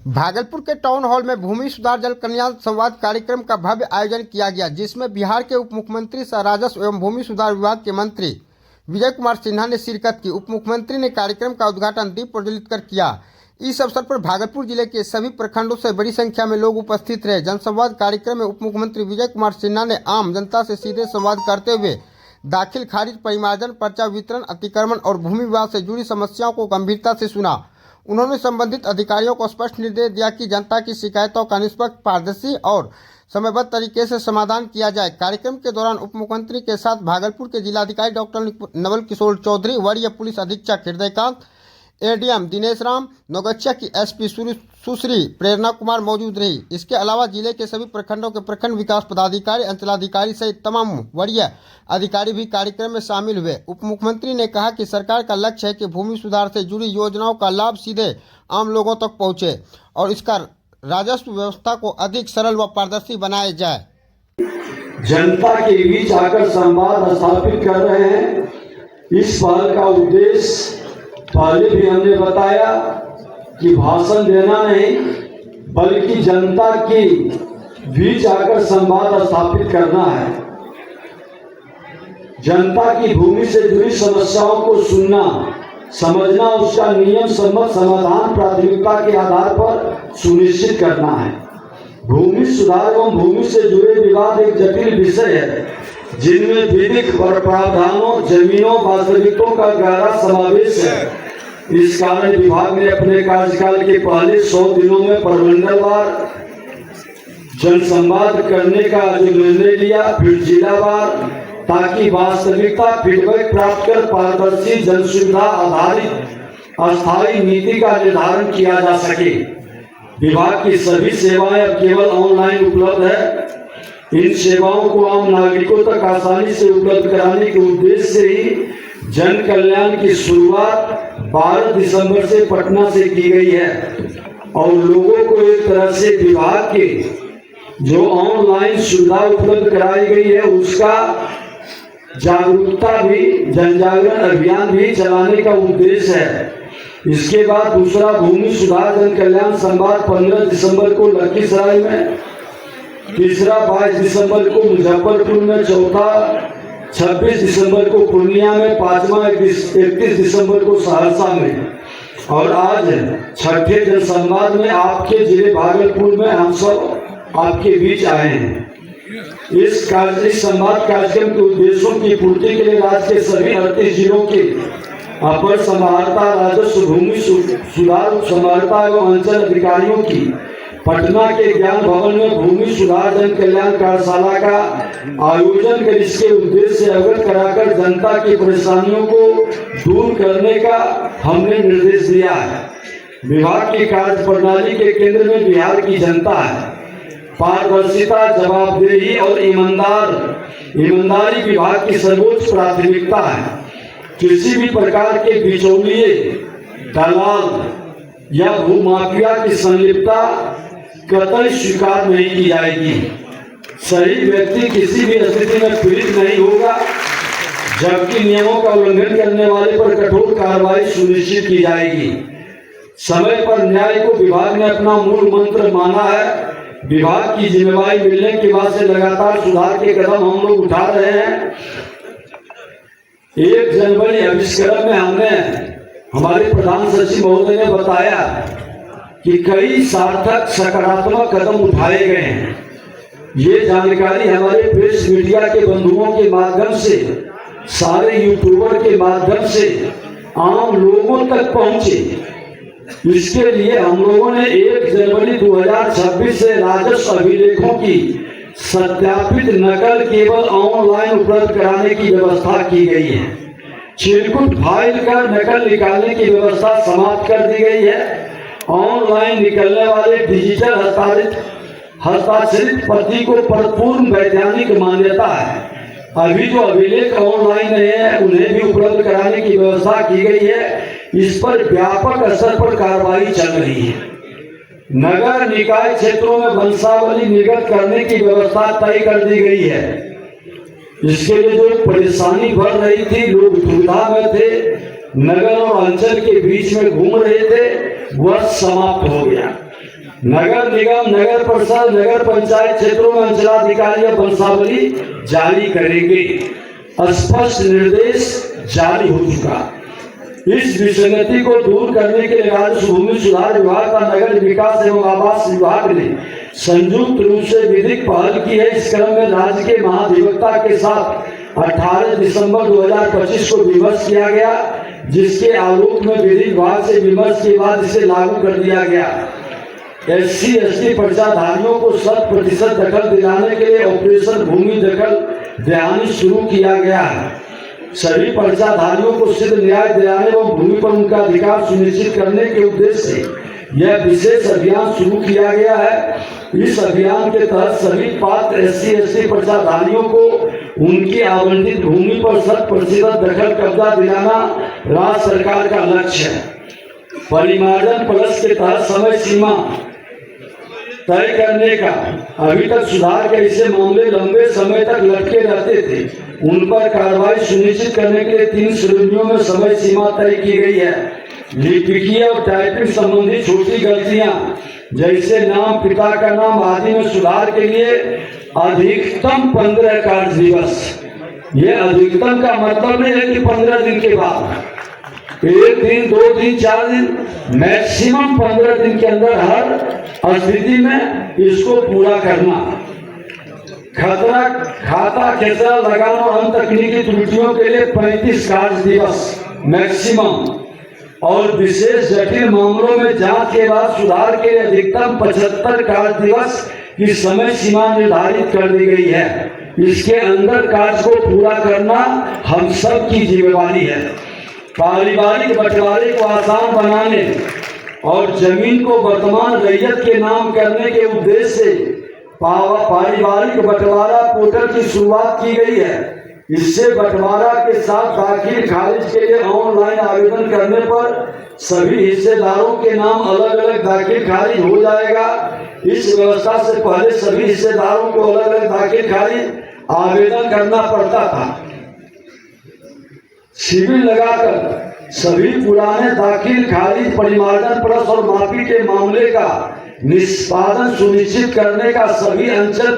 भागलपुर के town hall में भूमि सुधार जल कल्याण संवाद कार्यक्रम का भव्य आयोजन किया गया, जिसमें बिहार के उप मुख्यमंत्री सह राजस्व एवं भूमि सुधार विभाग के मंत्री विजय कुमार सिन्हा ने शिरकत की। उप मुख्यमंत्री ने कार्यक्रम का उद्घाटन दीप प्रज्वलित कर किया। इस अवसर पर भागलपुर जिले के सभी प्रखंडों से बड़ी संख्या में लोग उपस्थित रहे। जनसंवाद कार्यक्रम में उप मुख्यमंत्री विजय कुमार सिन्हा ने आम जनता से सीधे संवाद करते हुए दाखिल खारिज, परिमार्जन, पर्चा वितरण, अतिक्रमण और भूमि विवाद से जुड़ी समस्याओं को गंभीरता से सुना। उन्होंने संबंधित अधिकारियों को स्पष्ट निर्देश दिया कि जनता की शिकायतों का निष्पक्ष, पारदर्शी और समयबद्ध तरीके से समाधान किया जाए। कार्यक्रम के दौरान उप मुख्यमंत्री के साथ भागलपुर के जिलाधिकारी डॉक्टर नवल किशोर चौधरी, वरीय पुलिस अधीक्षक हृदयकांत, एडीएम दिनेश राम, नौगछिया की एसपी सुश्री प्रेरणा कुमार मौजूद रही। इसके अलावा जिले के सभी प्रखंडों के प्रखंड विकास पदाधिकारी, अंचलाधिकारी सहित तमाम वरीय अधिकारी भी कार्यक्रम में शामिल हुए। उप मुख्यमंत्री ने कहा कि सरकार का लक्ष्य है कि भूमि सुधार से जुड़ी योजनाओं का लाभ सीधे आम लोगों तक पहुंचे और इसका राजस्व व्यवस्था को अधिक सरल व पारदर्शी बनाया जाए। जनता के बीच आकर संवाद स्थापित कर रहे हैं। इस पहल का उद्देश्य पहले भी हमने बताया कि भाषण देना नहीं, बल्कि जनता के बीच आकर संवाद स्थापित करना है। जनता की भूमि से जुड़ी समस्याओं को सुनना, समझना, उसका नियम सम्मत समाधान प्राथमिकता के आधार पर सुनिश्चित करना है। भूमि सुधार एवं भूमि से जुड़े विवाद एक जटिल विषय है, जिनमें विधिक प्रावधानों, जमीनों, वास्तविकताओं का गहरा समावेश है। इस कारण विभाग ने अपने कार्यकाल के पहले 100 दिनों में प्रमंडलवार जनसंवाद करने का जो निर्णय लिया, फिर जिलावार, ताकि वास्तविकता फीडबैक प्राप्त कर पारदर्शी जन सुविधा आधारित अस्थायी नीति का निर्धारण किया जा सके। विभाग की सभी सेवाएं अब केवल ऑनलाइन उपलब्ध है। इन सेवाओं को आम नागरिकों तक आसानी से उपलब्ध कराने के उद्देश्य से ही जन कल्याण की शुरुआत 12 दिसंबर से पटना से की गई है और लोगों को एक तरह से विभाग के जो ऑनलाइन सुविधा उपलब्ध कराई गई है उसका जागरूकता भी, जन जागरण अभियान भी चलाने का उद्देश्य है। इसके बाद दूसरा भूमि सुधार जन कल्याण संवाद 15 दिसंबर को लखीसराय में, तीसरा 22 दिसंबर को मुजफ्फरपुर में, चौथा 26 दिसंबर को पूर्णिया में, पांचवा 31 दिसंबर को सहरसा में और आज छठे जनसंवाद में आपके जिले भागलपुर में हम सब आपके बीच आए हैं। इस संवाद कार्यक्रम के उद्देश्यों की पूर्ति के लिए राज्य के सभी 38 जिलों के अपर समाहर्ता, राजस्व, भूमि सुधार समाहर्ता एवं अंचल अधिकारियों की पटना के ज्ञान भवन में भूमि सुधार जन कल्याण कार्यशाला का आयोजन कर इसके उद्देश्य से अवगत कराकर जनता की परेशानियों को दूर करने का हमने निर्देश दिया है। विभाग की कार्य प्रणाली के केंद्र में बिहार की जनता है। पारदर्शिता, जवाबदेही और ईमानदारी विभाग की सर्वोच्च प्राथमिकता है। किसी भी प्रकार के बिचौलिए, दलाल या भूमाफिया की संलिप्तता कतई स्वीकार नहीं की जाएगी। सही व्यक्ति किसी भी स्थिति में पीड़ित नहीं होगा, जबकि नियमों का उल्लंघन करने वाले पर कठोर कार्रवाई सुनिश्चित की जाएगी। समय पर न्याय को विभाग ने अपना मूल मंत्र माना है। विभाग की जिम्मेवारी मिलने के बाद से लगातार सुधार के कदम हम लोग उठा रहे हैं। 1 जनवरी आविष्करण में हमने, हमारे प्रधान सचिव महोदय ने बताया कि कई सार्थक सकारात्मक कदम उठाए गए हैं। ये जानकारी हमारे प्रेस मीडिया के बंधुओं के माध्यम से, सारे यूट्यूबर के माध्यम से आम लोगों तक पहुंचे। इसके लिए हम लोगों ने 1 जनवरी 2026 से राजस्व अभिलेखों की सत्यापित नकल केवल ऑनलाइन उपलब्ध कराने की व्यवस्था की गई है। चिरकुट फाइल कर नकल निकालने की व्यवस्था समाप्त कर दी गई है। ऑनलाइन निकलने वाले डिजिटल हस्ताक्षरित प्रति को पूर्ण वैज्ञानिक मान्यता है। अभी जो अभिलेख ऑनलाइन है उन्हें भी उपलब्ध कराने की व्यवस्था की गई है। इस पर व्यापक स्तर पर कार्रवाई चल रही है। नगर निकाय क्षेत्रों में वंशावली निर्गत करने की व्यवस्था तय कर दी गई है। इसके लिए जो परेशानी बढ़ रही थी, लोग दुविधा में थे, नगर और अंचल के बीच में घूम रहे थे, वह समाप्त हो गया। नगर निगम, नगर परिषद, नगर पंचायत क्षेत्रों में अंचलाधिकारी वंशावली जारी करेंगे। स्पष्ट निर्देश जारी हो चुका। इस विसंगति को दूर करने के लिए राजस्व भूमि सुधार विभाग का नगर विकास एवं आवास विभाग ने संयुक्त रूप से विधिक पहल की है। इस क्रम में राज्य के महाधिवक्ता के साथ 18 दिसंबर 2025 को विमर्श किया गया, जिसके आलोक में विधि विभाग से विमर्श के बाद इसे लागू कर दिया गया। SC ST पर्चाधारियों को 100% दखल दिलाने के लिए ऑपरेशन भूमि दखल दयानी शुरू किया गया है। सभी पर्चाधारियों को सिद्ध न्याय दिलाने एवं भूमि पर उनका अधिकार सुनिश्चित करने के उद्देश्य से यह विशेष अभियान शुरू किया गया है। इस अभियान के तहत सभी पात्र SC ST पर्चाधारियों को उनकी आवंटित भूमि पर 100% दखल कब्जा दिलाना राज्य सरकार का लक्ष्य है। परिमार्जन प्लस के तहत समय सीमा तय करने का, अभी तक सुधार के ऐसे मामले लंबे समय तक लटके रहते थे, उन पर कार्रवाई सुनिश्चित करने के लिए 3 श्रेणियों में समय सीमा तय की गई है। लिपिकीय और टाइपिंग संबंधी छोटी गलतियां जैसे नाम, पिता का नाम आदि में सुधार के लिए अधिकतम 15 कार्य दिवस। ये अधिकतम का मतलब नहीं है कि 15 दिन के बाद 1 दिन, 2 दिन, 4 दिन, मैक्सिमम 15 दिन के अंदर हर स्थिति में इसको पूरा करना। खतरा, खाता खेसरा लगाना और अन्य तकनीकी त्रुटियों के लिए 35 कार्य दिवस मैक्सिमम, और विशेष जटिल मामलों में जांच के बाद सुधार के लिए अधिकतम 75 कार्य दिवस की समय सीमा निर्धारित कर दी गई है। इसके अंदर कार्य को पूरा करना हम सब की जिम्मेवारी है। पारिवारिक बंटवारे को आसान बनाने और जमीन को वर्तमान रैयत के नाम करने के उद्देश्य से पारिवारिक बंटवारा पोर्टल की शुरुआत की गई है। इससे बंटवारा के साथ दाखिल खारिज के लिए ऑनलाइन आवेदन करने पर सभी हिस्सेदारों के नाम अलग अलग दाखिल खारिज हो जाएगा। इस व्यवस्था से पहले सभी हिस्सेदारों को अलग अलग दाखिल खारिज आवेदन करना पड़ता था। शिविर लगाकर सभी पुराने दाखिल खारिज, परिमार्जन प्लस और माफी के मामले का निष्पादन सुनिश्चित करने का सभी अंचल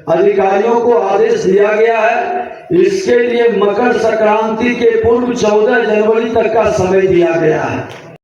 अधिकारियों को आदेश दिया गया है। इसके लिए मकर संक्रांति के पूर्व 14 जनवरी तक का समय दिया गया है।